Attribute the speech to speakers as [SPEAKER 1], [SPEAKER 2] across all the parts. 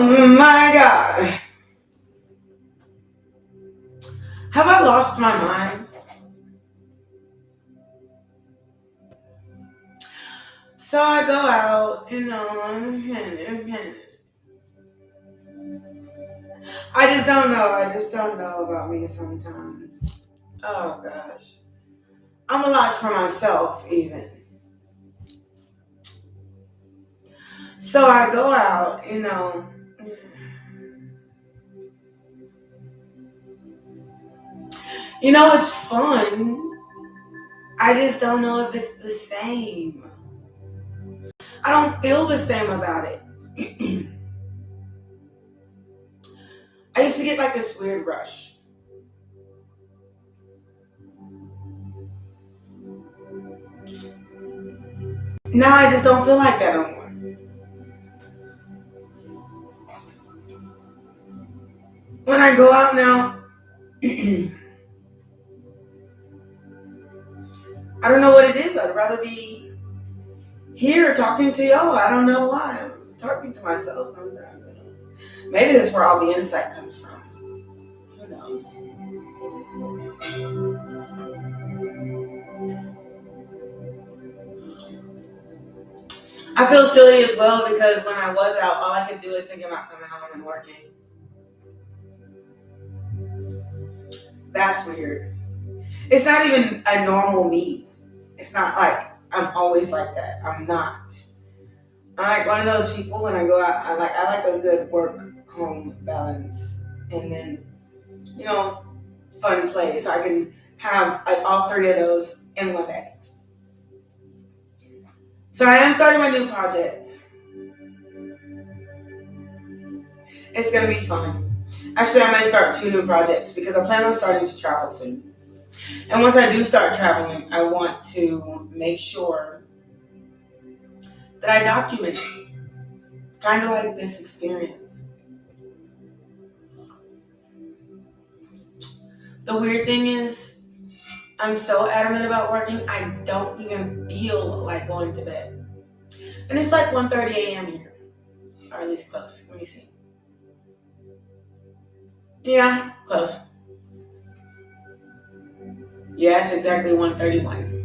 [SPEAKER 1] Oh my God. Have I lost my mind? So I go out, I just don't know. I just don't know about me sometimes. Oh gosh. I'm a lot for myself even. So I go out, it's fun. I just don't know if it's the same. I don't feel the same about it. I used to get like this weird rush. Now I just don't feel like that no more. When I go out now, I don't know what it is. I'd rather be here talking to y'all. I don't know why. I'm talking to myself sometimes. Maybe that's where all the insight comes from. Who knows? I feel silly as well because when I was out, all I could do is think about coming home and working. That's weird. It's not even a normal me. It's not like I'm always like that. I'm not. I'm like one of those people when I go out, I like a good work-home balance. And then, fun play. So I can have like all three of those in one day. So I am starting my new project. It's going to be fun. Actually, I might start 2 new projects because I plan on starting to travel soon. And once I do start traveling, I want to make sure that I document it. Kind of like this experience. The weird thing is, I'm so adamant about working, I don't even feel like going to bed. And it's like 1:30 a.m. here. Or at least close. Let me see. Yeah, close. Yeah, it's exactly 1:31.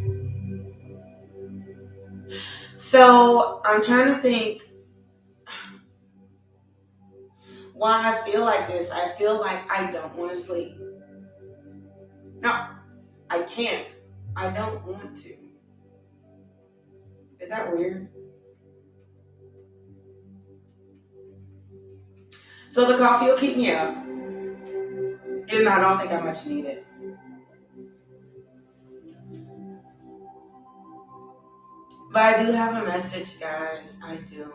[SPEAKER 1] So I'm trying to think why I feel like this. I feel like I don't want to sleep. No, I can't. I don't want to. Is that weird? So the coffee will keep me up. Even though I don't think I much need it. But I do have a message, guys. I do.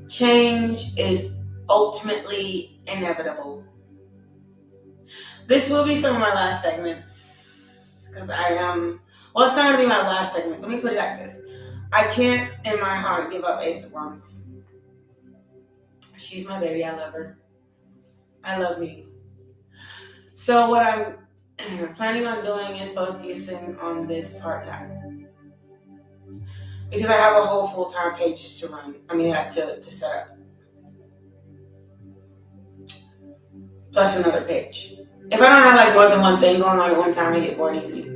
[SPEAKER 1] Change is ultimately inevitable. This will be some of my last segments. Because well, it's not going to be my last segments. Let me put it like this. I can't, in my heart, give up Ace of Wands. She's my baby. I love her. I love me. So what I'm planning on doing is focusing on this part-time. Because I have a whole full-time page to run. To set up. Plus another page. If I don't have like more than one thing going on at one time, I get bored easy.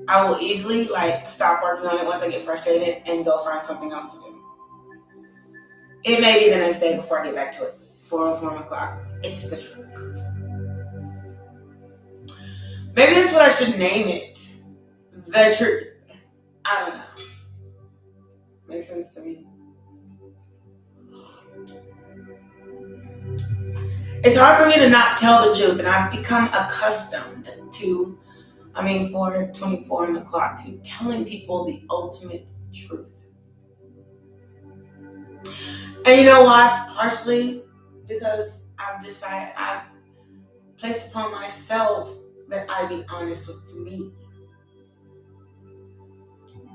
[SPEAKER 1] I will easily stop working on it once I get frustrated and go find something else to do. It may be the next day before I get back to it. 4 or 4 o'clock. It's the truth. Maybe that's what I should name it. The truth. I don't know. Makes sense to me. It's hard for me to not tell the truth, and I've become accustomed to, for 24 on the clock, to telling people the ultimate truth. And you know what? Partially because I've placed upon myself that I be honest with me.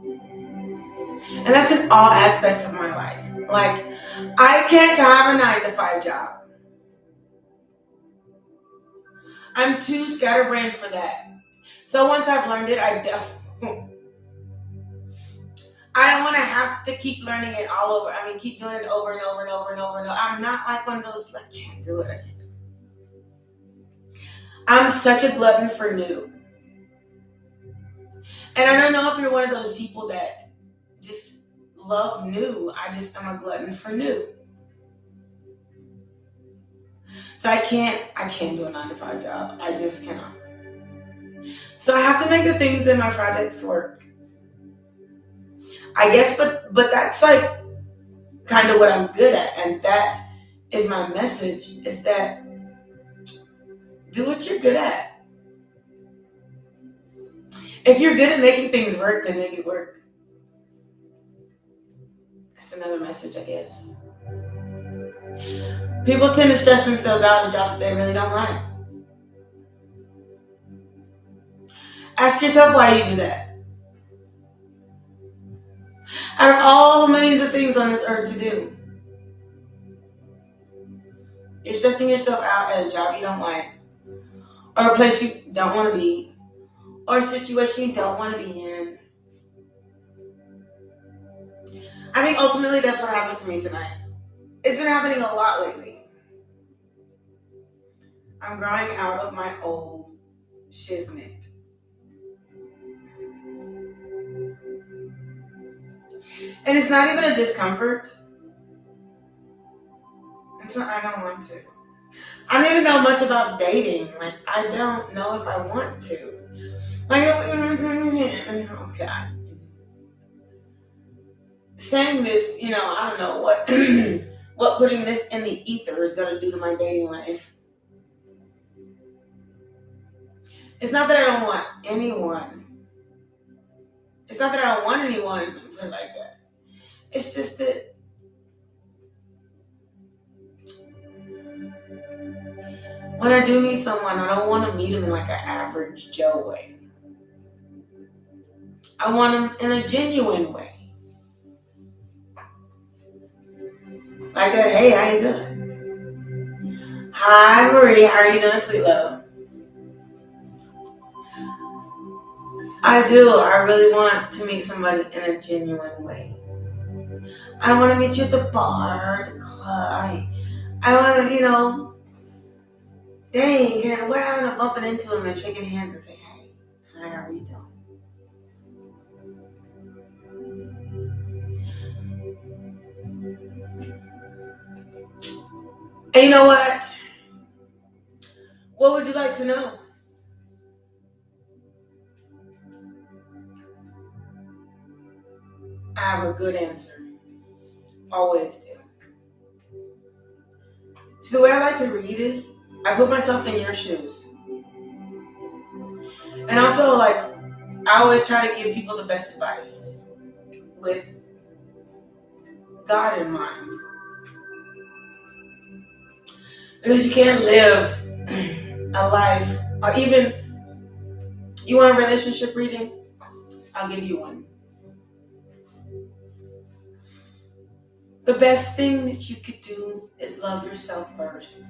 [SPEAKER 1] And that's in all aspects of my life. I can't have a 9-to-5 job. I'm too scatterbrained for that. So once I've learned it, I don't want to have have to keep learning it all over. I mean, keep doing it over and over and over and over and over. I'm not like one of those people. I can't do it. I'm such a glutton for new. And I don't know if you're one of those people that just love new. I'm a glutton for new. So I can't do a 9-to-5 job. I just cannot. So I have to make the things in my projects work. I guess, but that's like kind of what I'm good at. And that is my message, is that do what you're good at. If you're good at making things work, then make it work. That's another message, I guess. People tend to stress themselves out in jobs that they really don't like. Ask yourself why you do that. Out of all the millions of things on this earth to do, you're stressing yourself out at a job you don't like, or a place you don't want to be, or a situation you don't want to be in. I think ultimately that's what happened to me tonight. It's been happening a lot lately. I'm growing out of my old shiznit. And it's not even a discomfort. It's not, I don't want to. I don't even know much about dating. Like, I don't know if I want to. Like, oh God. Saying this, I don't know what what putting this in the ether is going to do to my dating life. It's not that I don't want anyone. It's not that I don't want anyone, put it like that. It's just that when I do meet someone, I don't want to meet them in like an average Joe way. I want them in a genuine way. Like that, hey, how you doing? Hi, Marie, how are you doing, sweet love? I do. I really want to meet somebody in a genuine way. I don't want to meet you at the bar, the club. I want to, dang, what happened to bumping into him and shaking hands and say, hey, hi, how are you doing? And you know what? What would you like to know? I have a good answer. Always do. So the way I like to read is I put myself in your shoes. And also, I always try to give people the best advice with God in mind. Because you can't live a life, or even, you want a relationship reading? I'll give you one. The best thing that you could do is love yourself first.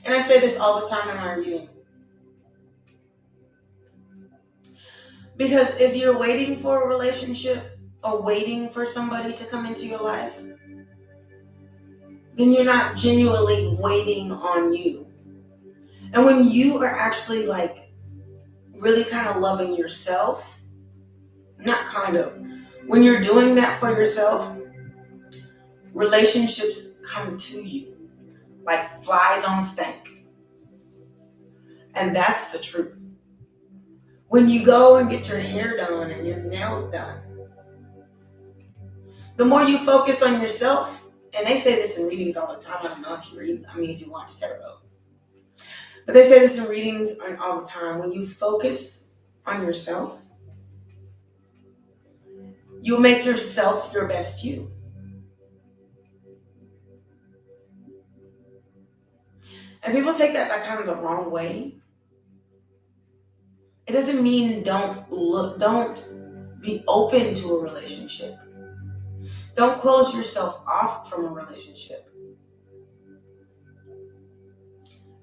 [SPEAKER 1] And I say this all the time in my reading. Because if you're waiting for a relationship or waiting for somebody to come into your life, then you're not genuinely waiting on you. And when you are actually really kind of loving yourself, when you're doing that for yourself, relationships come to you like flies on a stake. And that's the truth. When you go and get your hair done and your nails done, the more you focus on yourself, and they say this in readings all the time. I don't know if you if you watch tarot. But they say this in readings all the time. When you focus on yourself, you'll make yourself your best you. And people take that kind of the wrong way. It doesn't mean don't be open to a relationship. Don't close yourself off from a relationship.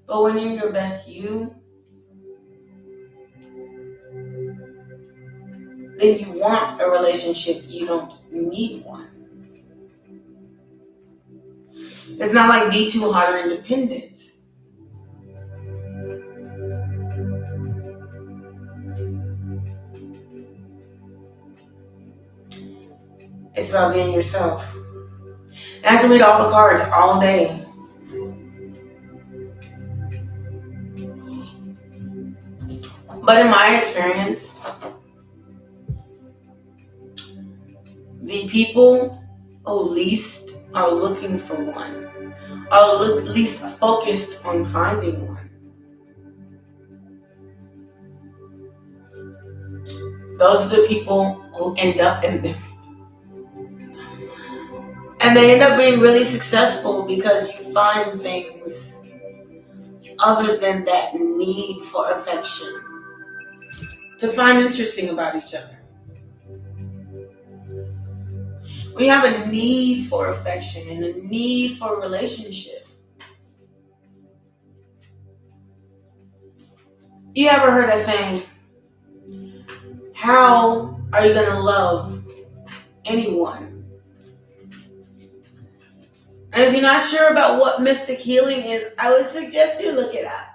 [SPEAKER 1] But when you're your best you, then you want a relationship. You don't need one. It's not like be too hot or independent. It's about being yourself. And I can read all the cards all day. But in my experience, the people who least are looking for one are least focused on finding one. Those are the people who end up in them. And they end up being really successful because you find things other than that need for affection to find interesting about each other. When you have a need for affection and a need for a relationship, you ever heard that saying, how are you going to love anyone? And if you're not sure about what mystic healing is, I would suggest you look it up.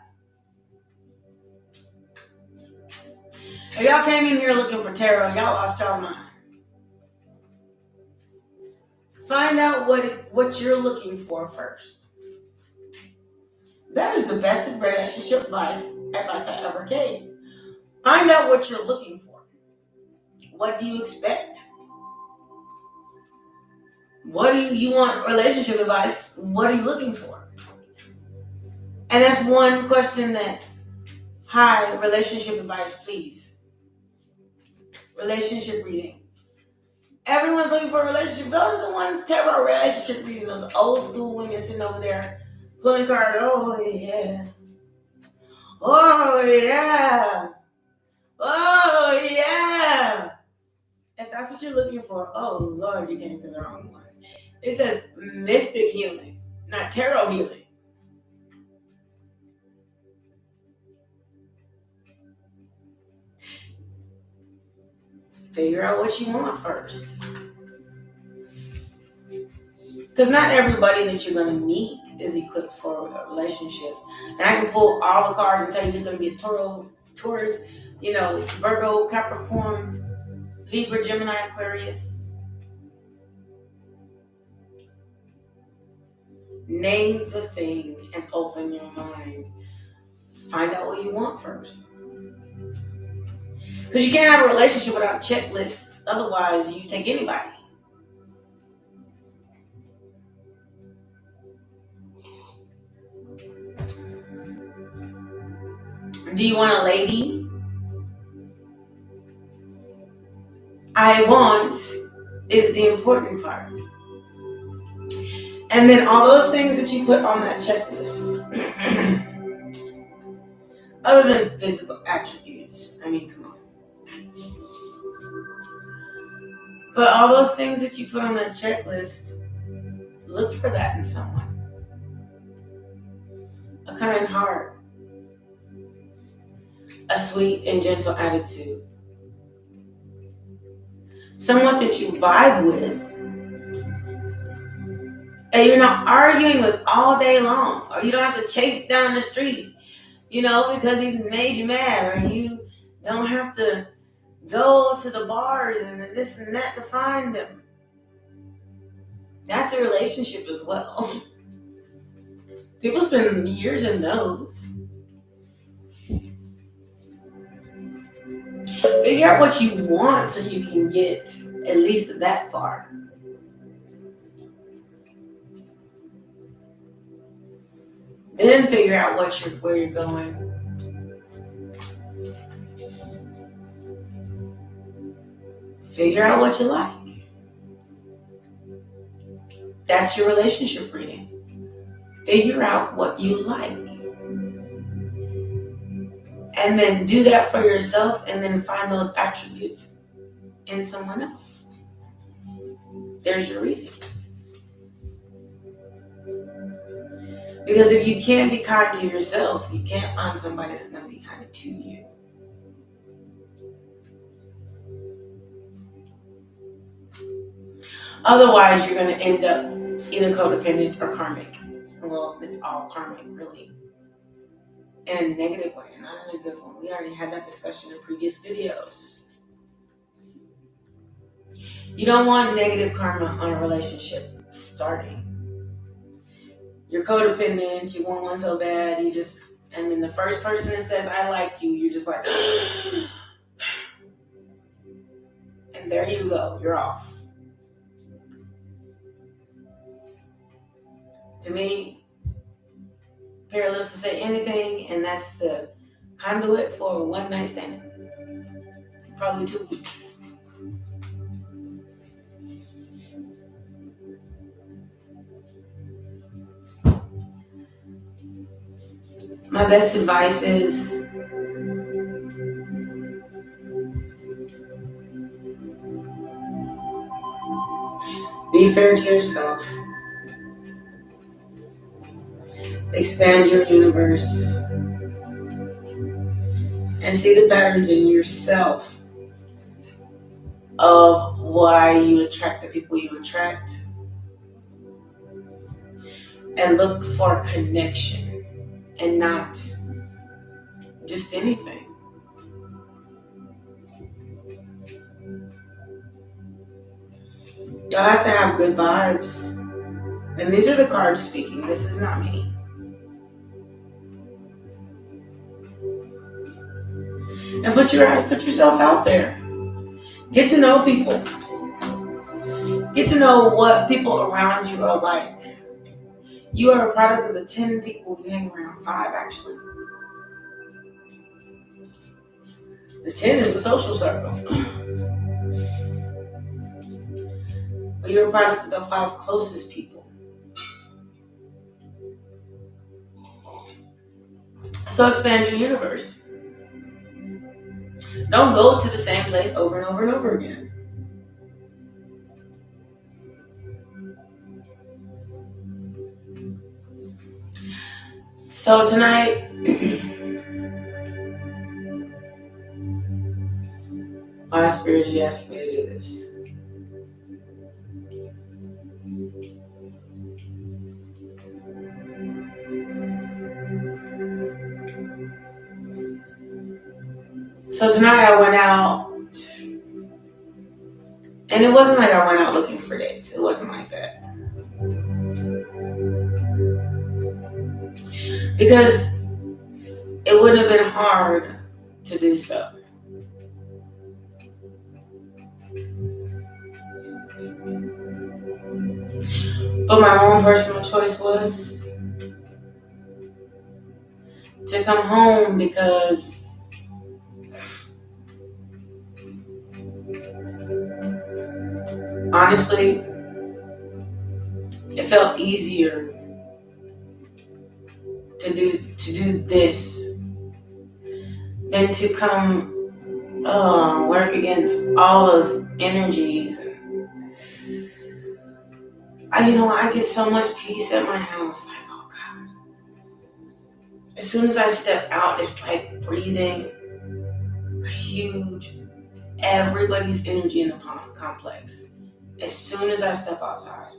[SPEAKER 1] If y'all came in here looking for tarot, y'all lost y'all's mind. Find out what you're looking for first. That is the best relationship advice I ever gave. Find out what you're looking for. What do you expect? What do you want relationship advice? What are you looking for? And that's one question that, hi, relationship advice, please. Relationship reading. Everyone's looking for a relationship. Go to the ones tarot relationship reading. Those old school women sitting over there pulling cards. Oh yeah. Oh yeah. Oh yeah. If that's what you're looking for, oh Lord, you came to the wrong one. It says mystic healing, not tarot healing. Figure out what you want first. Because not everybody that you're going to meet is equipped for a relationship. And I can pull all the cards and tell you who's going to be a Taurus, Virgo, Capricorn, Libra, Gemini, Aquarius. Name the thing and open your mind. Find out what you want first. Because you can't have a relationship without a checklist. Otherwise, you take anybody. Do you want a lady? I want is the important part. And then all those things that you put on that checklist, other than physical attributes, I mean, come on. But all those things that you put on that checklist, look for that in someone. A kind heart, a sweet and gentle attitude, someone that you vibe with, and you're not arguing with all day long, or you don't have to chase down the street, because he's made you mad, or you don't have to go to the bars and this and that to find them. That's a relationship as well. People spend years in those. Figure out what you want so you can get at least that far. Then figure out where you're going. Figure out what you like. That's your relationship reading. Figure out what you like. And then do that for yourself, and then find those attributes in someone else. There's your reading. Because if you can't be kind to yourself, you can't find somebody that's going to be kind to you. Otherwise, you're going to end up either codependent or karmic. Well, it's all karmic, really. In a negative way, not in a good one. We already had that discussion in previous videos. You don't want negative karma on a relationship starting. You're codependent, you want one so bad, and then the first person that says, I like you, you're just like, and there you go, you're off. To me, pair of lips to say anything, and that's the conduit for a one night stand. Probably 2 weeks. My best advice is be fair to yourself. Expand your universe. And see the patterns in yourself of why you attract the people you attract. And look for connection and not just anything. Y'all have to have good vibes. And these are the cards speaking. This is not me. And put yourself out there. Get to know people. Get to know what people around you are like. You are a product of the 10 people you hang around. 5, actually. The 10 is the social circle. But you're a product of the 5 closest people. So expand your universe. Don't go to the same place over and over and over again. So tonight, my spirit asked me to do this. So tonight I went out, and it wasn't like I went out looking for dates. It wasn't like that. Because it wouldn't have been hard to do so. But my own personal choice was to come home because honestly, it felt easier to do this than to come work against all those energies. I get so much peace at my house. Like, oh God. As soon as I step out, it's like breathing a huge, everybody's energy in the complex. As soon as I step outside.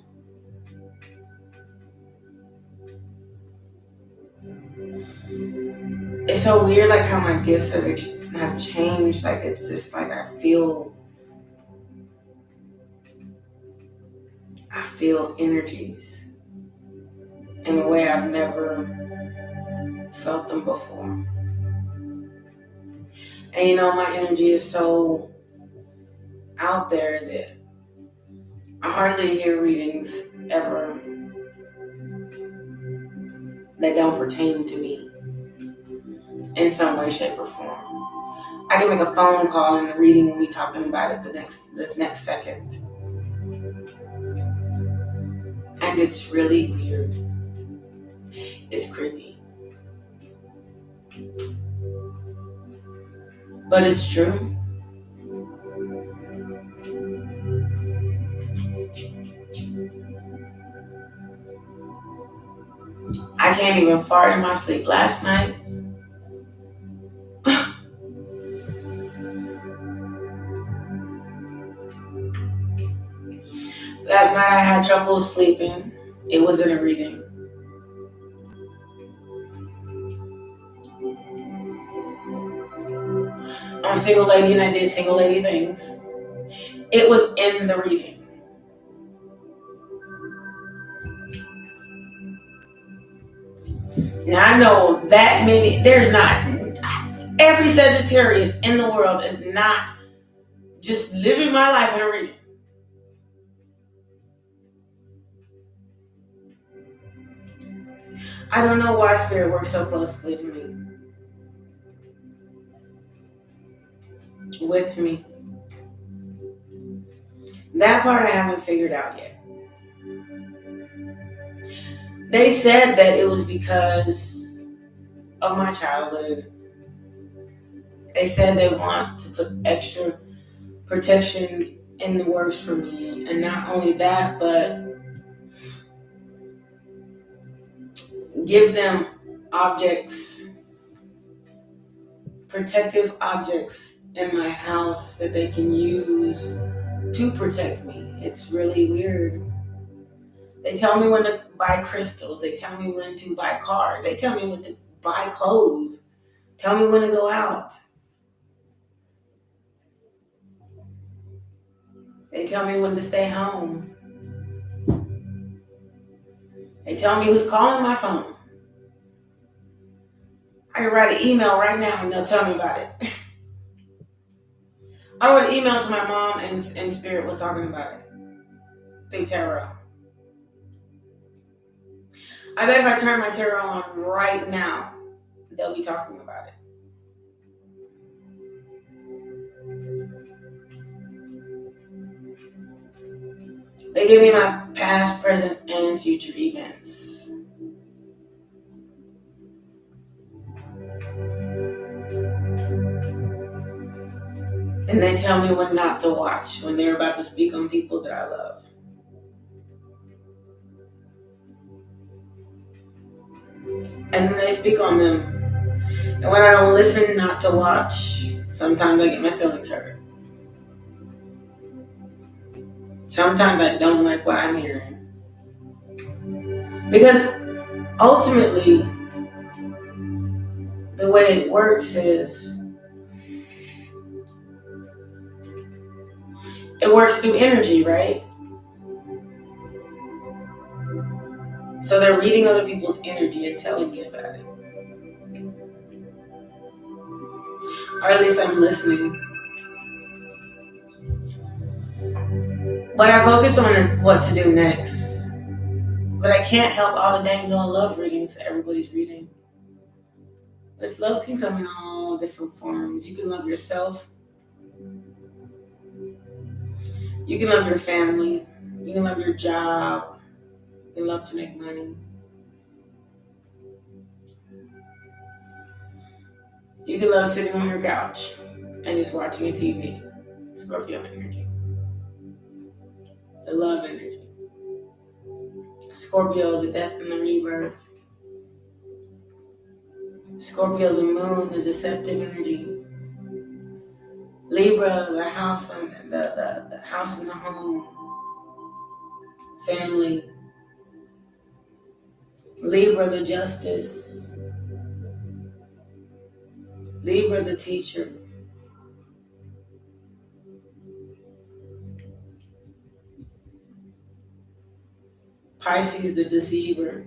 [SPEAKER 1] It's so weird, like how my gifts have changed. Like it's just like I feel energies in a way I've never felt them before. And my energy is so out there that I hardly hear readings ever that don't pertain to me in some way, shape, or form. I can make a phone call and the reading will be talking about it the next second. And it's really weird. It's creepy. But it's true. I can't even fart in my sleep last night. Last night I had trouble sleeping. It wasn't a reading. I'm a single lady and I did single lady things. It was in the reading. Now I know that there's not, every Sagittarius in the world is not just living my life in a reading. I don't know why Spirit works so closely to me. With me. That part I haven't figured out yet. They said that it was because of my childhood. They said they want to put extra protection in the works for me. And not only that, but give them objects, protective objects in my house that they can use to protect me. It's really weird. They tell me when to buy crystals. They tell me when to buy cars. They tell me when to buy clothes. Tell me when to go out. They tell me when to stay home. They tell me who's calling my phone. I can write an email right now and they'll tell me about it. I wrote an email to my mom and Spirit was talking about it through tarot. I bet if I turn my tarot on right now, they'll be talking about it. They give me my past, present, and future events. And they tell me when not to watch, when they're about to speak on people that I love. And then they speak on them. And when I don't listen, not to watch, sometimes I get my feelings hurt. Sometimes I don't like what I'm hearing. Because ultimately, the way it works is, it works through energy, right? So they're reading other people's energy and telling me about it. Or at least I'm listening. What I focus on is what to do next. But I can't help all the dang on love readings that everybody's reading. This love can come in all different forms. You can love yourself. You can love your family. You can love your job. You can love to make money. You can love sitting on your couch and just watching a TV. Scorpio energy. The love energy. Scorpio, the death and the rebirth. Scorpio, the moon, the deceptive energy. Libra, the house and the house and the home. Family. Libra, the justice. Libra, the teacher. Pisces, the deceiver.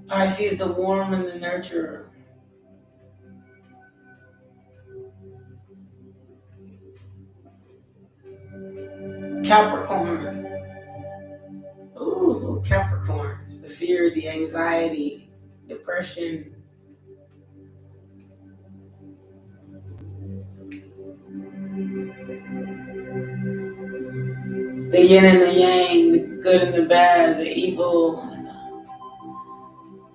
[SPEAKER 1] Pisces, the warm and the nurturer. Capricorn. Ooh, Capricorns. The fear, the anxiety, depression. The yin and the yang, the good and the bad, the evil,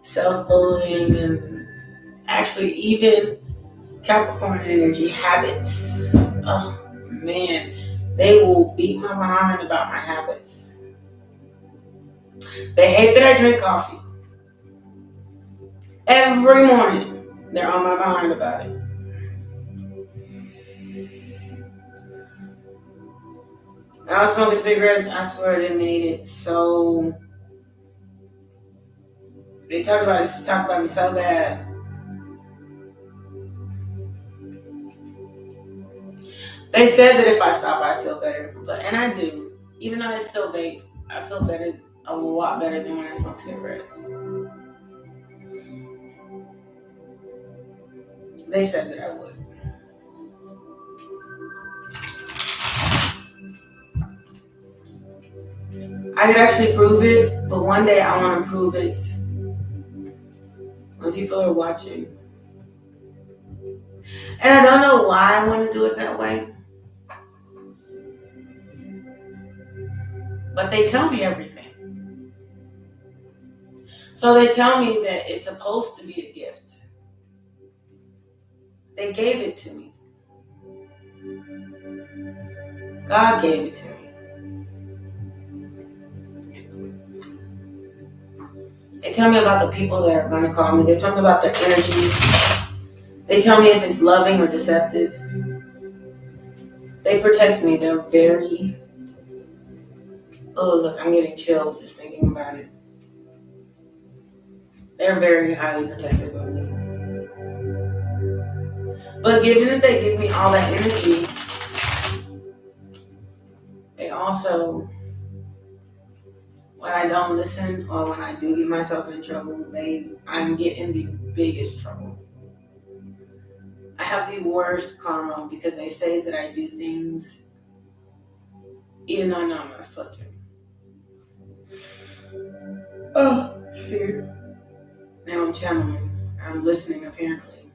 [SPEAKER 1] self-loathing, and actually even Capricorn energy habits. Oh man, they will beat my behind about my habits. They hate that I drink coffee. Every morning, they're on my behind about it. When I was smoking cigarettes, I swear they made it so. They talk about me so bad. They said that if I stop, I feel better, and I do. Even though I still vape, I feel better, a lot better than when I smoke cigarettes. They said that I would. I could actually prove it, but one day I want to prove it when people are watching. And I don't know why I want to do it that way. But they tell me everything. So they tell me that it's supposed to be a gift. They gave it to me. God gave it to me. They tell me about the people that are going to call me. They tell me about their energy. They tell me if it's loving or deceptive. They protect me. They're very... Oh, look, I'm getting chills just thinking about it. They're very highly protective of me. But given that they give me all that energy, they also, when I don't listen or when I do get myself in trouble, I get in the biggest trouble. I have the worst karma because they say that I do things even though I know I'm not supposed to. Oh, Seer. Now I'm channeling. I'm listening, apparently.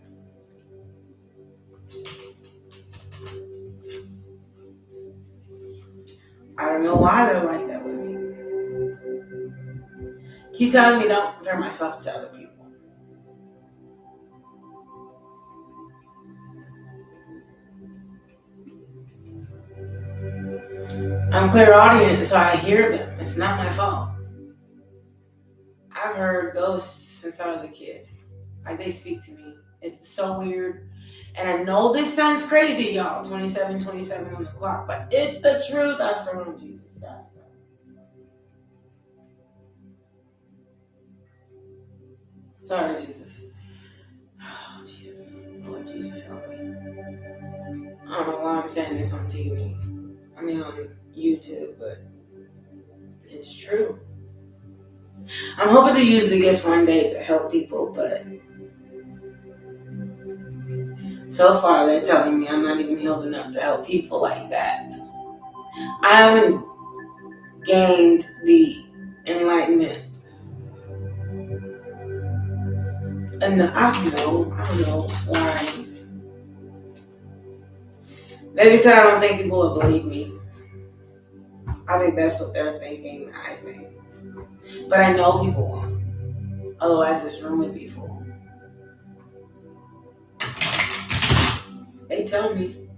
[SPEAKER 1] I don't know why they're like that with me. Keep telling me don't compare myself to other people. I'm clairaudient, so I hear them. It's not my fault. I've heard ghosts since I was a kid. Like, they speak to me. It's so weird. And I know this sounds crazy, y'all. 27 on the clock. But it's the truth. I swear on Jesus, God. Sorry, Jesus. Oh, Jesus. Lord Jesus, help me. I don't know why I'm saying this on TV. I mean, on YouTube, but it's true. I'm hoping to use the gift one day to help people, but so far they're telling me I'm not even healed enough to help people like that. I haven't gained the enlightenment. And I don't know why. Maybe because I don't think people will believe me. I think that's what they're thinking, I think. But I know people won't. Otherwise this room would be full. They tell me.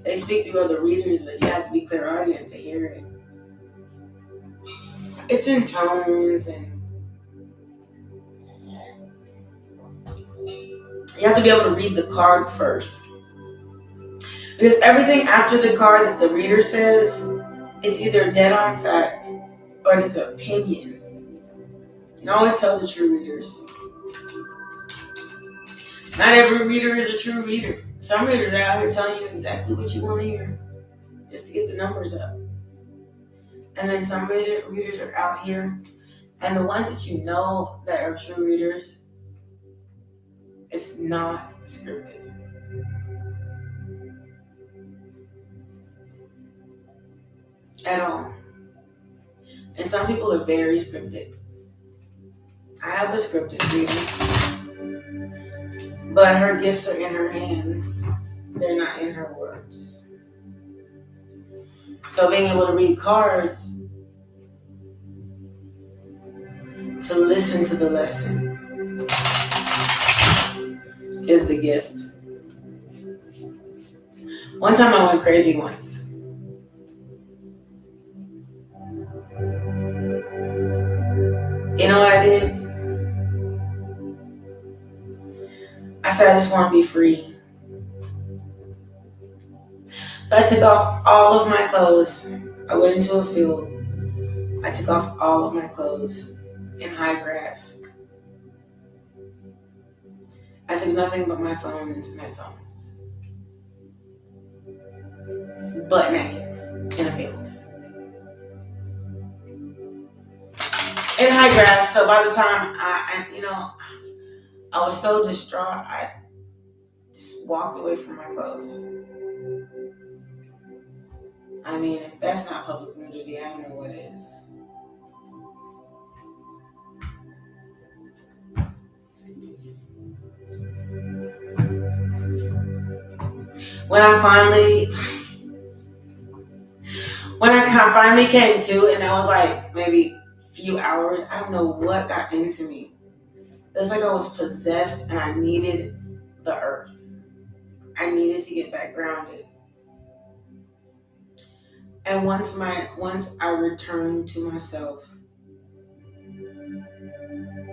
[SPEAKER 1] They speak through other readers, but you have to be clairaudient to hear it. It's in tones, and you have to be able to read the card first. Because everything after the card that the reader says, it's either dead on fact or it's an opinion. And always tell the true readers. Not every reader is a true reader. Some readers are out here telling you exactly what you want to hear, just to get the numbers up. And then some readers are out here, and the ones that you know that are true readers, it's not scripted. At all. And some people are very scripted. I have a scripted reader, but her gifts are in her hands. They're not in her words. So being able to read cards, to listen to the lesson, is the gift. One time I went crazy once. You know what I did? I said, I just want to be free. So I took off all of my clothes. I went into a field. I took off all of my clothes in high grass. I took nothing but my phone and some headphones. Butt naked in a field. In high grass. So by the time I was so distraught, I just walked away from my clothes. I mean, if that's not public nudity, I don't know what is. When I finally came to, and that was like maybe a few hours, I don't know what got into me. It was like I was possessed and I needed the earth. I needed to get back grounded. And once I returned to myself,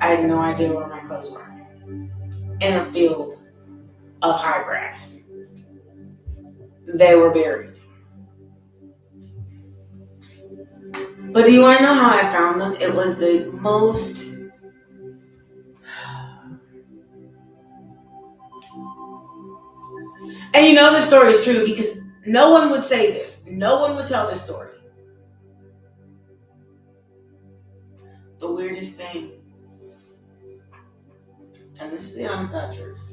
[SPEAKER 1] I had no idea where my clothes were. In a field of high grass. They were buried. But do you want to know how I found them? It was the most... And you know the story is true because no one would say this. No one would tell this story. The weirdest thing, and this is the honest God truth,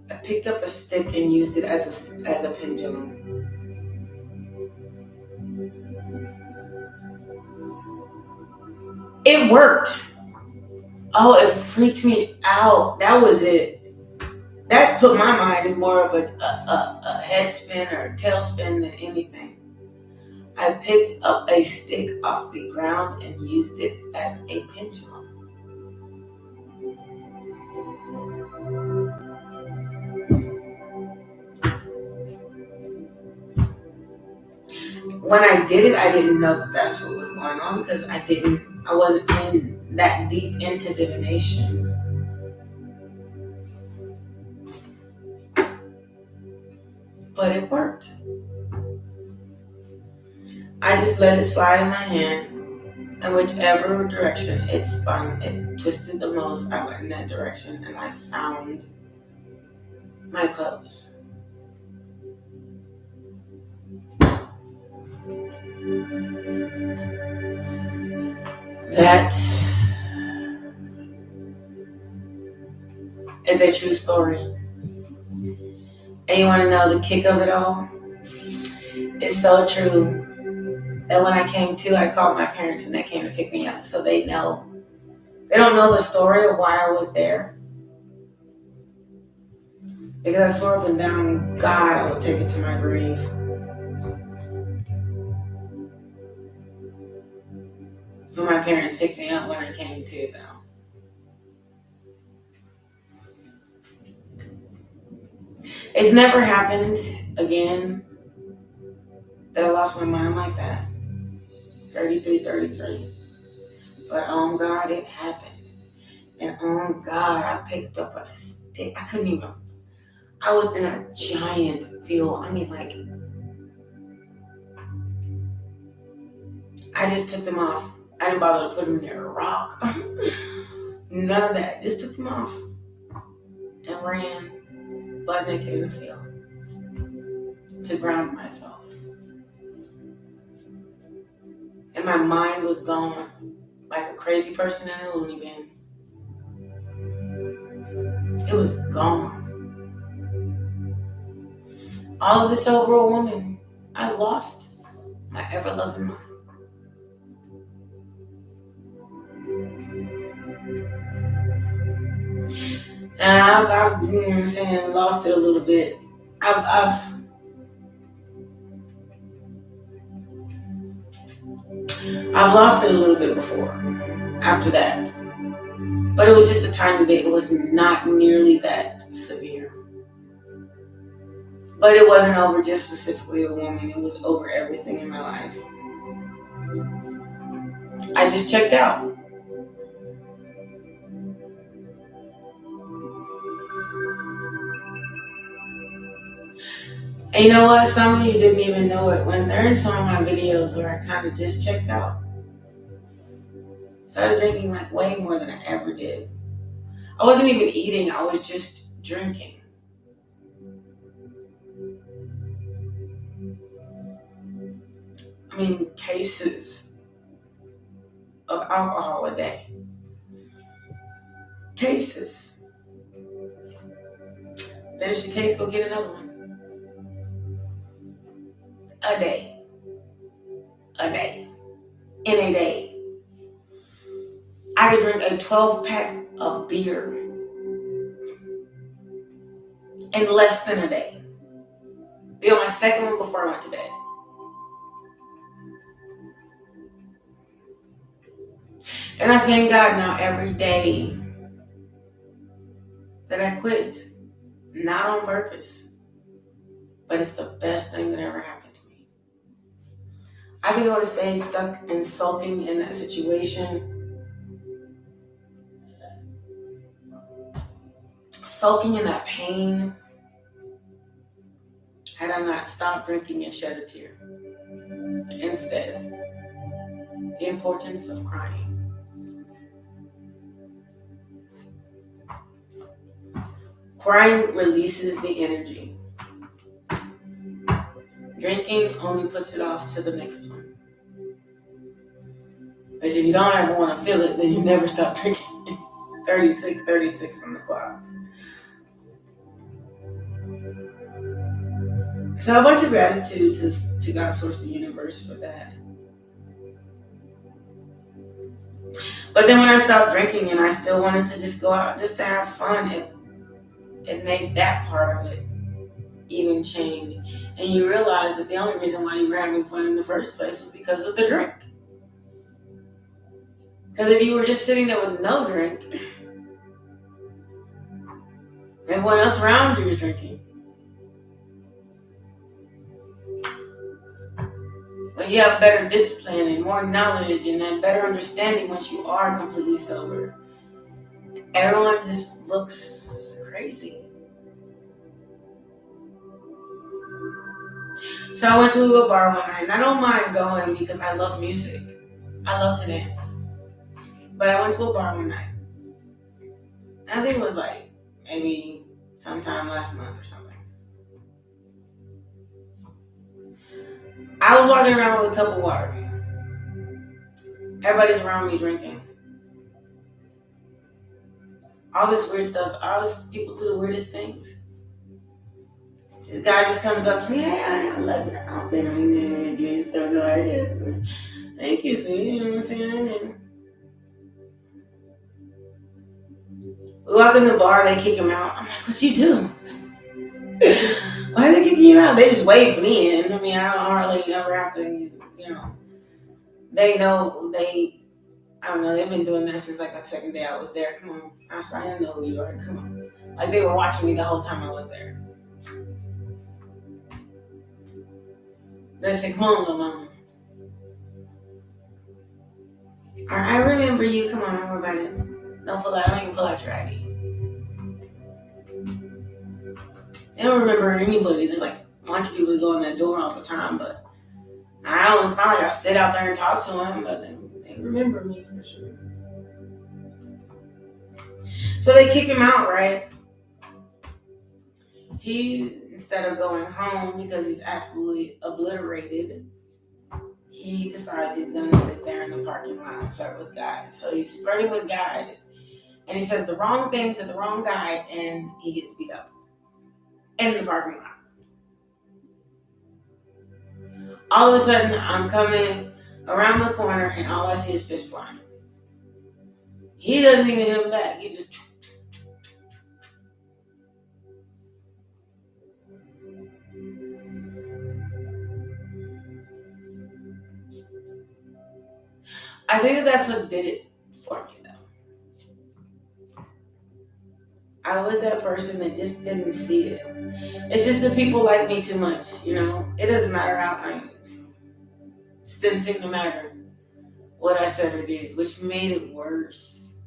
[SPEAKER 1] I picked up a stick and used it as a pendulum. It worked. Oh, it freaked me out. That was it. That put my mind in more of a head spin or tail spin than anything. I picked up a stick off the ground and used it as a pendulum. When I did it, I didn't know that that's what was going on because I wasn't in that deep into divination. But it worked. I just let it slide in my hand, and whichever direction it spun, it twisted the most, I went in that direction, and I found my clothes. That is a true story. And you want to know the kick of it all? It's so true that when I came to, I called my parents and they came to pick me up. So they know. They don't know the story of why I was there. Because I swore up and down, God, I would take it to my grave. But my parents picked me up when I came to, though. It's never happened again that I lost my mind like that. 33. But on God, it happened. And on God, I picked up a stick. I was in a giant field. I mean, like, I just took them off. I didn't bother to put them near a rock. None of that. Just took them off and ran butt naked in the field to ground myself. And my mind was gone like a crazy person in a loony bin. It was gone. All of this over a woman. I lost my ever-loving mind. And I've you know what I'm saying, lost it a little bit. I've lost it a little bit before, after that. But it was just a tiny bit. It was not nearly that severe. But it wasn't over just specifically a woman. It was over everything in my life. I just checked out. And you know what? Some of you didn't even know it. When they're in some of my videos where I kind of just checked out. Started drinking like way more than I ever did. I wasn't even eating, I was just drinking. I mean, cases of alcohol a day. Cases. Finish the case, go get another one. A day. A day. In a day. I could drink a 12-pack of beer in less than a day. Be on my second one before I went to bed. And I thank God now every day that I quit. Not on purpose. But it's the best thing that ever happened to me. I could go to stay stuck and sulking in that situation. Sulking in that pain. Had I not stopped drinking and shed a tear. Instead, the importance of crying. Crying releases the energy. Drinking only puts it off to the next one. But if you don't ever want to feel it, then you never stop drinking. 36 on the clock. So a bunch of gratitude to God, Source, the universe for that. But then when I stopped drinking and I still wanted to just go out just to have fun, it made that part of it even change. And you realize that the only reason why you were having fun in the first place was because of the drink. Because if you were just sitting there with no drink, everyone else around you was drinking. But you have better discipline and more knowledge and a better understanding once you are completely sober. Everyone just looks crazy. So I went to a bar one night, and I don't mind going because I love music. I love to dance. But I went to a bar one night. I think it was like maybe sometime last month or something. I was walking around with a cup of water. Everybody's around me drinking. All this weird stuff. All this people do the weirdest things. This guy just comes up to me. Hey, I love your outfit. I mean, you're so gorgeous. Thank you, sweetie. You know what I'm saying? And we walk in the bar. They kick him out. I'm like, what you do? Why are they kicking you out? They just wave me in. I mean, I don't hardly ever have to, they know I don't know, they've been doing that since like the second day I was there. Come on. I said, I know who you are. Come on. Like they were watching me the whole time I was there. They said, come on, little mama. I remember you. Come on, don't worry about it. Don't even pull out your ID. They don't remember anybody. There's like a bunch of people that go in that door all the time, but it's not like I sit out there and talk to them, but they remember me for sure. So they kick him out, right? He, instead of going home because he's absolutely obliterated, he decides he's going to sit there in the parking lot and flirt with guys. So he's flirting with guys, and he says the wrong thing to the wrong guy, and he gets beat up in the parking lot. All of a sudden, I'm coming around the corner, and all I see is fish flying. He doesn't even hit him back. He just... I think that's what did it for me, though. I was that person that just didn't see it. It's just that people like me too much, It doesn't matter how it just didn't seem to matter what I said or did, which made it worse.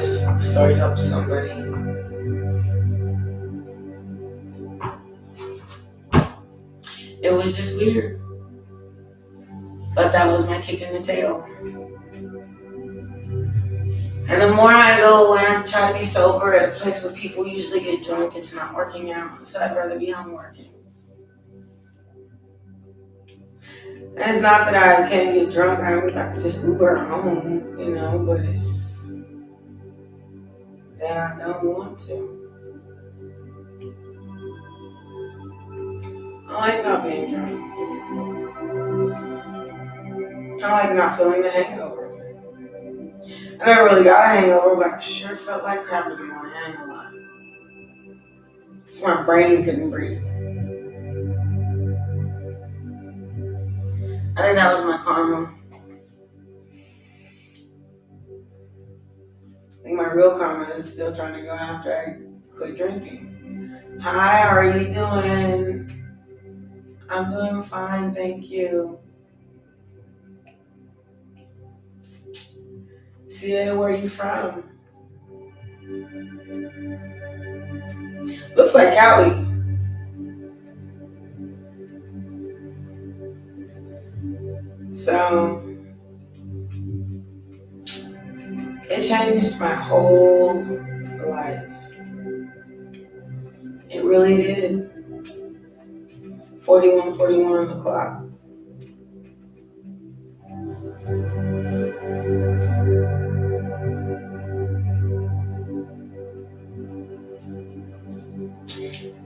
[SPEAKER 1] this story helps somebody. It was just weird. But that was my kick in the tail. And the more I go when I try to be sober at a place where people usually get drunk, it's not working out. So I'd rather be home working. And it's not that I can't get drunk. I could just Uber home, but it's that I don't want to. I like not being drunk. I like not feeling the hangover. I never really got a hangover, but I sure felt like crap in the morning. I ain't gonna lie. So my brain couldn't breathe. I think that was my karma. I think my real karma is still trying to go after I quit drinking. Hi, how are you doing? I'm doing fine, thank you. Seer, where are you from? Looks like Cali. So, it changed my whole life. It really did. 41 on the clock.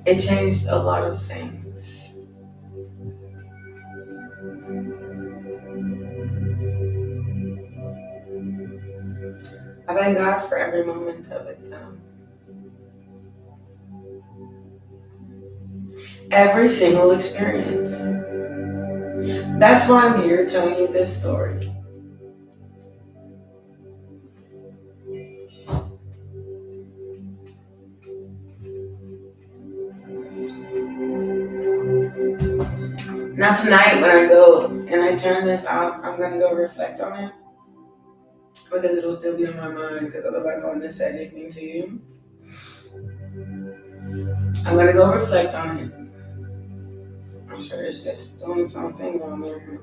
[SPEAKER 1] It changed a lot of things. I thank God for every moment of it, though. Every single experience. That's why I'm here telling you this story. Now tonight when I go and I turn this out, I'm going to go reflect on it. Because it'll still be on my mind, because otherwise I wouldn't have said anything to you. I'm going to go reflect on it. I'm sure it's just doing something down there.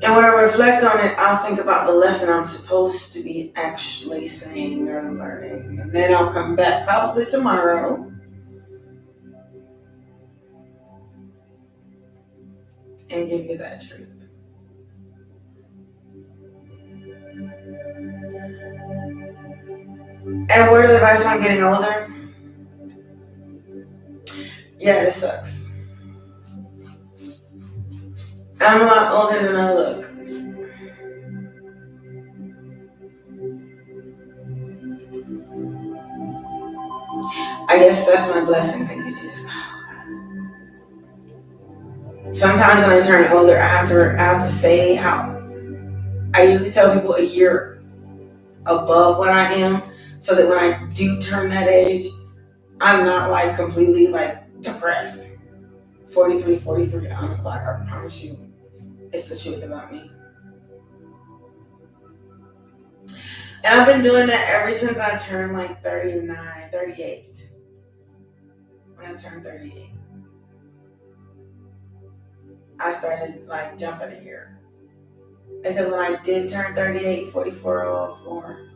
[SPEAKER 1] And when I reflect on it, I'll think about the lesson I'm supposed to be actually saying or learning. And then I'll come back probably tomorrow and give you that truth. And word of advice on getting older? Yeah, it sucks. I'm a lot older than I look. I guess that's my blessing. Thank you, Jesus. Sometimes when I turn older, I have to say how I usually tell people a year above what I am, so that when I do turn that age, I'm not like completely like depressed. 43 on the clock. I promise you, it's the truth about me. And I've been doing that ever since I turned like 38. When I turned 38, I started like jumping a year. Because when I did turn 38, 4404,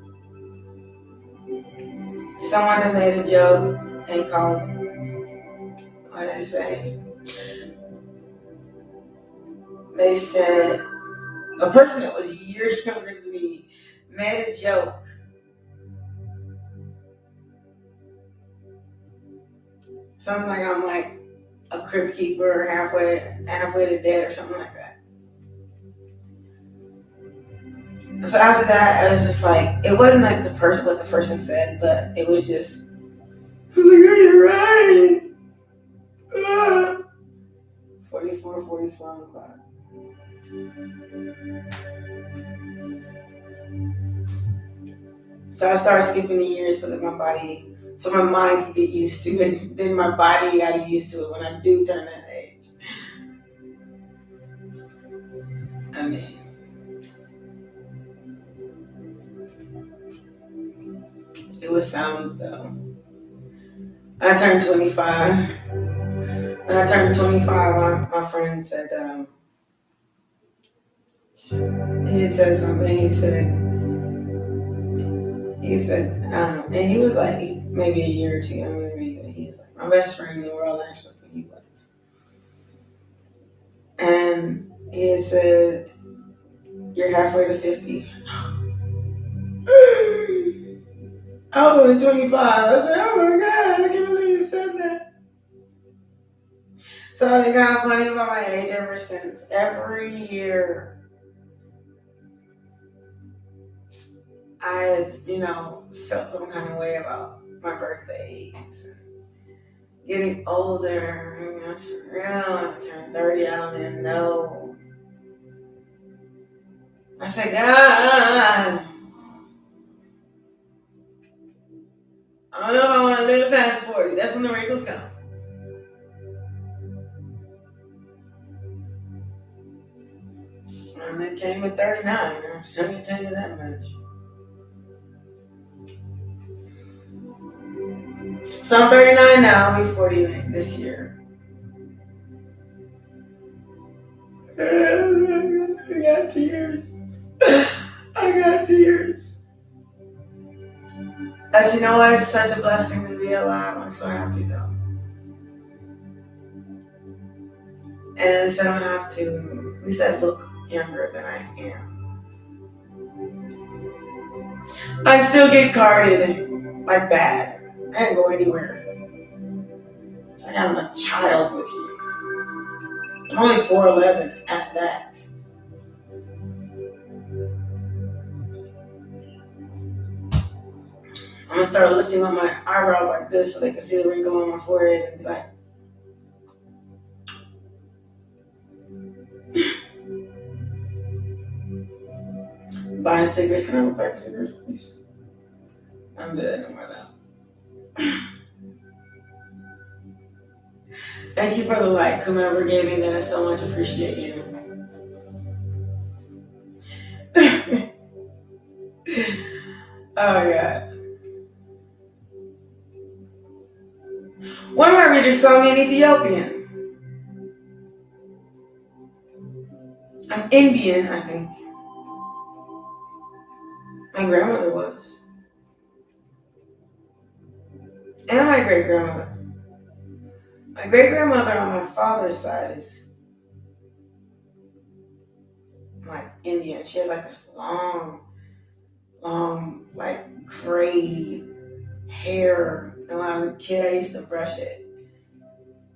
[SPEAKER 1] someone had made a joke and called, what did they say? They said, a person that was years younger than me made a joke. Something like I'm like a crypt keeper, halfway to dead or something like that. So after that, it was just like, it wasn't like what the person said, but it was just, I was like, you're right. 44 on the clock. So I started skipping the years so that my mind could get used to it, and then my body got used to it when I do turn that age. I mean, It was sound though. I turned 25. When I turned 25, my friend said, he had said something. He said, and he was like maybe a year or two younger than me, but he's like my best friend in the world, actually. He was. And he had said, "You're halfway to 50." I was only 25. I said, "Oh my God, I can't believe you said that." So I've been kind of funny about my age ever since. Every year, I had, felt some kind of way about my birthdays. Getting older, it's real. I turned 30, I don't even know. I said, God, I don't know if I want to live past 40. That's when the wrinkles come. And it came at 39. Let me tell you that much. So I'm 39 now. I'll be 40 this year. I got tears. I got tears. As you know, it's such a blessing to be alive. I'm so happy though. And at least I don't have to, at least I look younger than I am. I still get carded like bad. I didn't go anywhere. It's like having a child with you. I'm only 4'11" at that. I'm gonna start lifting up my eyebrows like this so they can see the wrinkle on my forehead and be like, buying cigarettes. Can I have a pack of cigarettes, please? I'm dead. I'm right now. Thank you for the like. Whomever gave me that, I so much appreciate you. Oh, God. One of my readers called me an Ethiopian. I'm Indian, I think. My grandmother was. And my great-grandmother. My great-grandmother on my father's side is like Indian. She had like this long, like gray hair. And when I was a kid, I used to brush it.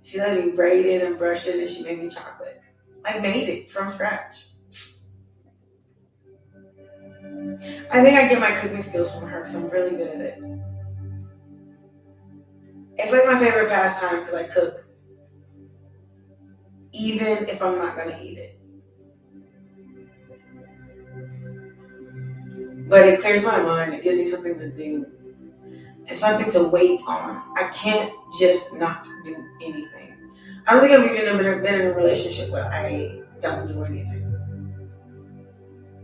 [SPEAKER 1] She let me braid it and brush it, and she made me chocolate. I made it from scratch. I think I get my cooking skills from her because I'm really good at it. It's like my favorite pastime because I cook, even if I'm not going to eat it. But it clears my mind. It gives me something to do. It's something to wait on. I can't just not do anything. I don't think I've even been in a relationship where I don't do anything.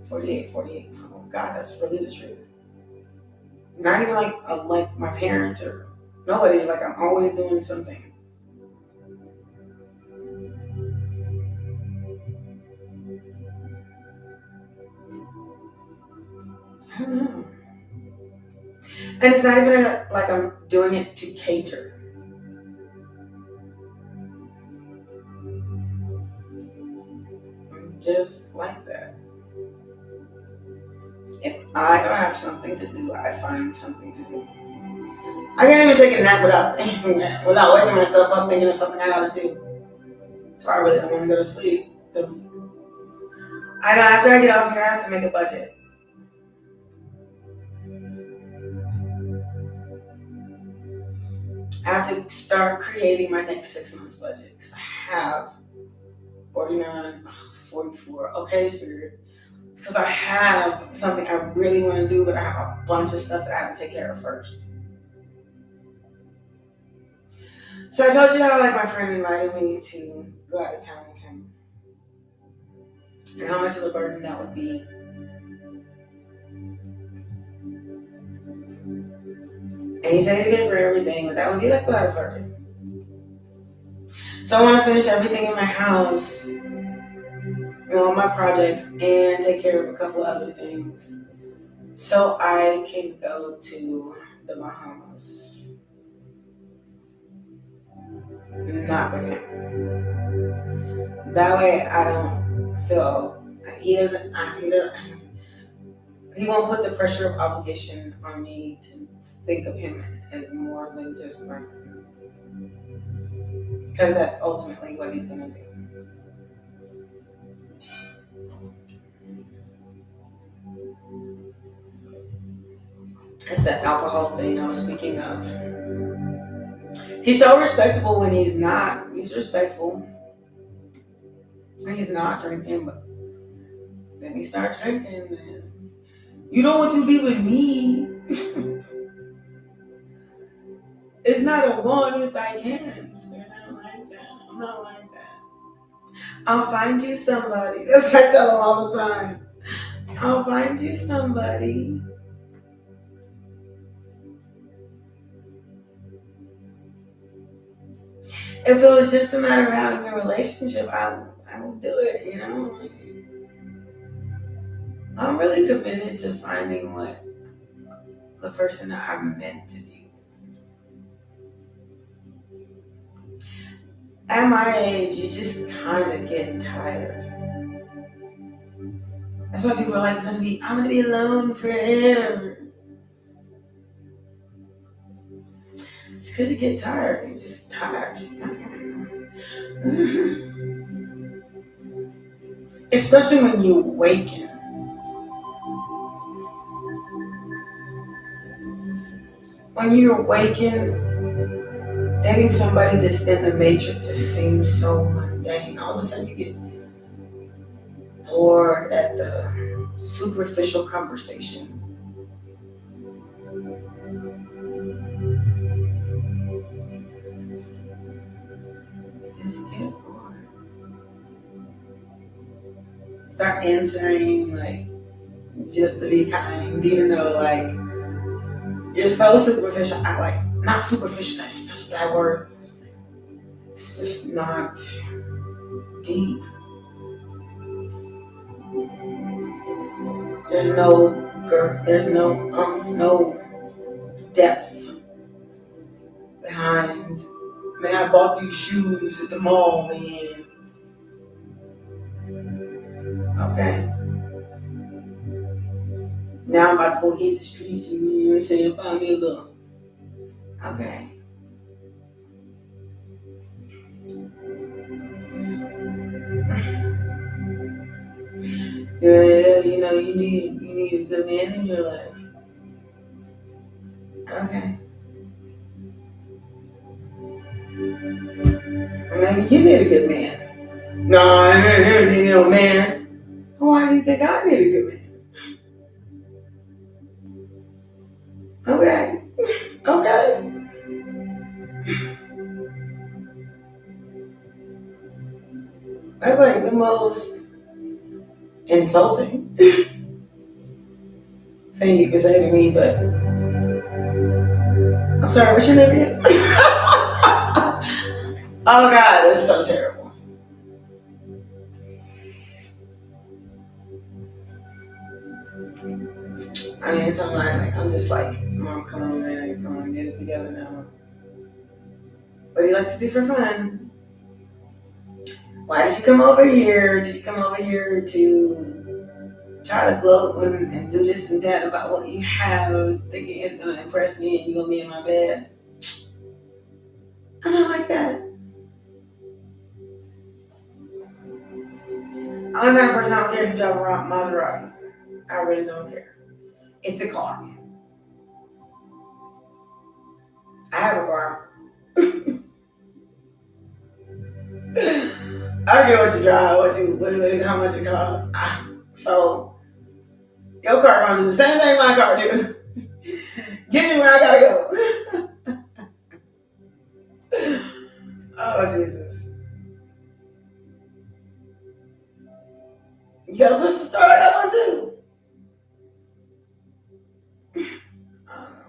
[SPEAKER 1] 48. Oh God, that's really the truth. Not even like my parents or nobody. Like I'm always doing something. I don't know. And it's not even like I'm doing it to cater. I'm just like that. If I don't have something to do, I find something to do. I can't even take a nap without waking myself up thinking of something I gotta do. That's why I really don't want to go to sleep. Because I know after I get off here, I have to make a budget. I have to start creating my next 6 months budget. Because I have 49, 44. Okay, Spirit. It's because I have something I really want to do, but I have a bunch of stuff that I have to take care of first. So I told you how my friend invited me to go out of town with him. And how much of a burden that would be. And he said he'd pay for everything, but that would be like a lot of flirting. So I want to finish everything in my house, all my projects, and take care of a couple other things, so I can go to the Bahamas. Not with him. That way I don't feel, he won't put the pressure of obligation on me to think of him as more than just my friend. Because that's ultimately what he's going to do. It's that alcohol thing I was speaking of. He's so respectable when he's not. He's respectful when he's not drinking, but then he starts drinking. And you don't want to be with me. It's not a want, it's I can't. You're not like that. I'm not like that. I'll find you somebody. That's what I tell him all the time. I'll find you somebody. If it was just a matter of having a relationship, I would do it, you know? I'm really committed to finding what the person that I'm meant to be. At my age, you just kind of get tired. That's why people are like, I'm gonna be alone forever. It's because you get tired. You're just tired. Especially when you awaken. When you awaken, dating somebody that's in the matrix just seems so mundane. All of a sudden you get bored at the superficial conversation. Just get bored. Start answering like just to be kind, even though like you're so superficial. I like not superficial. That's such a bad word. It's just not deep. There's no depth behind. Man, I bought these shoes at the mall, man. Okay. Now I'm about to go hit the streets and you know what I'm saying, find me a little. Okay. Yeah, you know, you need a good man in your life. Okay. Or maybe you need a good man. No, I don't need no man. Why do you think I need a good man? Okay. Okay. That's like the most insulting thing you can say to me, but I'm sorry, what's your name again? Oh God, that's so terrible. I mean, it's online. Like, I'm just like, Mom, come on, man, come on, get it together now. What do you like to do for fun? Why did you come over here? Did you come over here to try to gloat and do this and that about what you have, thinking it's gonna impress me and you're gonna be in my bed? I'm not like that. I'm the kind of person I don't care if you drive a Maserati. I really don't care. It's a car. I have a car. I don't care what you drive, how much it costs. So your car gonna do the same thing my car do. Get me where I gotta go. Oh Jesus! You gotta push the start. I got one too. I don't know.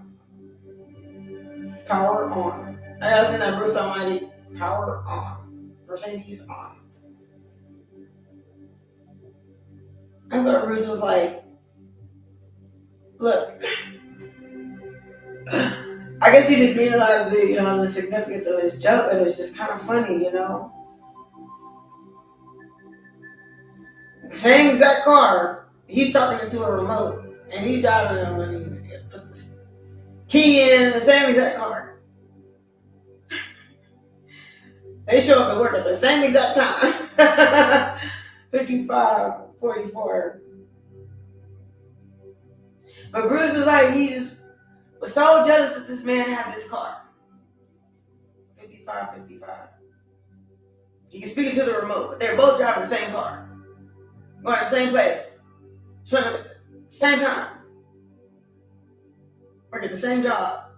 [SPEAKER 1] power on. I was in that Bruce Almighty, power on. Mercedes on. And so Bruce was like, look, I guess he didn't realize the significance of his joke, but it's just kind of funny, Same exact car. He's talking into a remote, and he's driving it and he put the key in the same exact car. They show up at work at the same exact time. 55:44. But Bruce was like, he just was so jealous that this man had this car. 55. He can speak into the remote, but they're both driving the same car. Going to the same place. Trying to at the same time. Working the same job.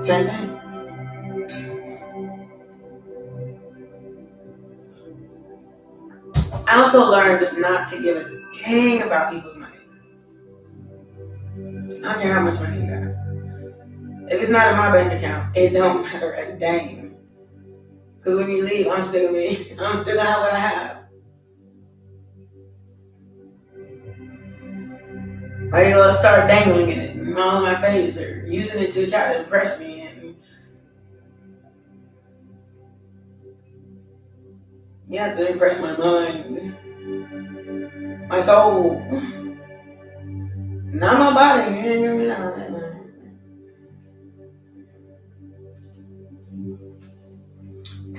[SPEAKER 1] Same thing. I also learned not to give a dang about people's money. I don't care how much money you got. If it's not in my bank account, it don't matter a dang. Because when you leave, I'm still me. I'm still gonna have what I have. Why you gonna start dangling it all in my face or using it to try to impress me? And you have to impress my mind, my soul, not my body. You ain't gonna be down that man.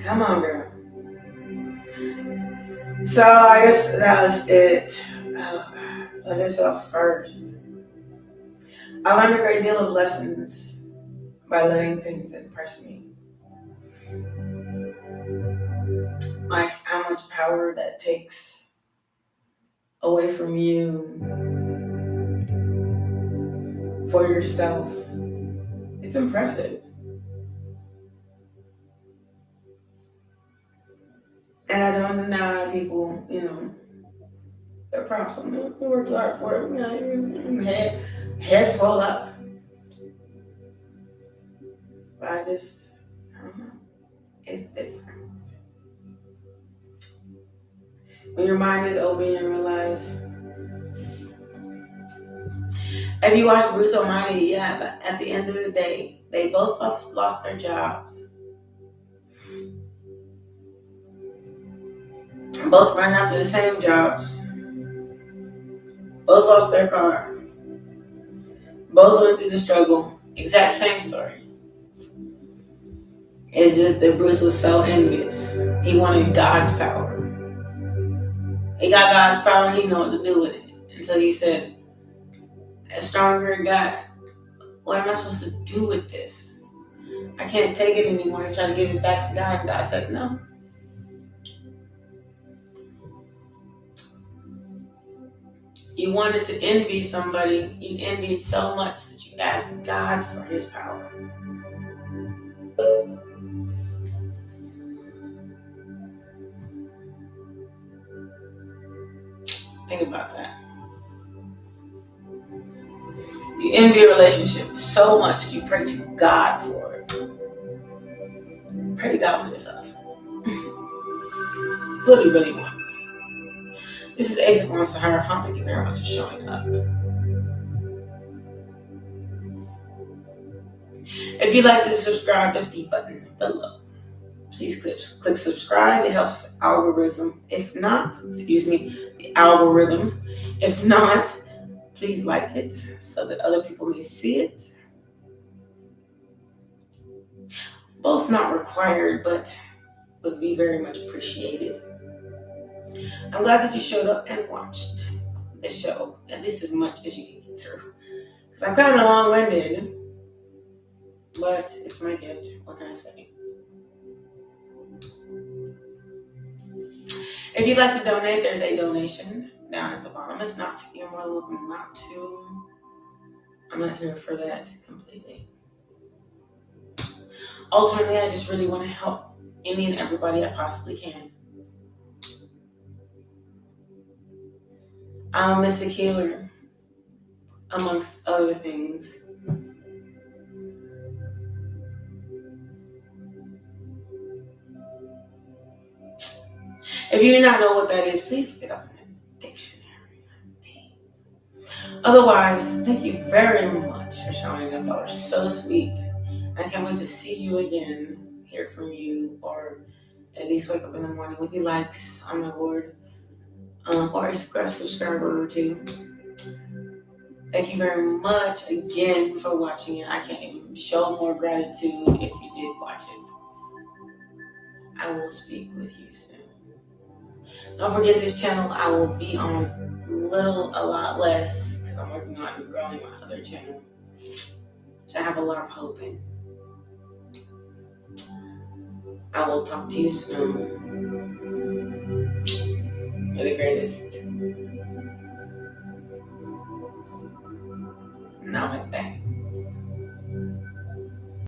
[SPEAKER 1] Come on, girl. So I guess that was it. Love yourself first. I learned a great deal of lessons by letting things impress me. Like how much power that takes away from you for yourself. It's impressive. And I don't deny people, their props on them. They worked hard for it. Head swell up. But I don't know. It's different. When your mind is open, you realize. If you watch Bruce Almighty, yeah, but at the end of the day, they both lost their jobs. Both ran after the same jobs. Both lost their car. Both went through the struggle. Exact same story. It's just that Bruce was so envious. He wanted God's power. He got God's power and he knew what to do with it. Until he said, as stronger it got, what am I supposed to do with this? I can't take it anymore. He tried to give it back to God and God said no. You wanted to envy somebody, you envied so much that you asked God for his power. Think about that. You envy a relationship so much that you pray to God for it. Pray to God for yourself. That's what he really wants. This is Ace of Wands Sahara. Thank you very much for showing up. If you'd like to subscribe, there's the button below. Please click subscribe. It helps the algorithm. If not, the algorithm. If not, please like it so that other people may see it. Both not required, but would be very much appreciated. I'm glad that you showed up and watched the show, at least as much as you can get through. Because I'm kind of long-winded, but it's my gift. What can I say? If you'd like to donate, there's a donation down at the bottom. If not, you're more than welcome not to. I'm not here for that completely. Ultimately, I just really want to help any and everybody I possibly can. I'm a mystic healer. amongst other things. If you do not know what that is, please look it up in the dictionary. Otherwise, thank you very much for showing up. Y'all are so sweet. I can't wait to see you again, hear from you, or at least wake up in the morning with your likes on my board, or a subscriber or two. Thank you very much again for watching it. I can't even show more gratitude if you did watch it. I will speak with you soon. Don't forget this channel I will be on a lot less because I'm working on growing my other channel, which I have a lot of hope in. I will talk to you soon. You're the greatest. Namaste.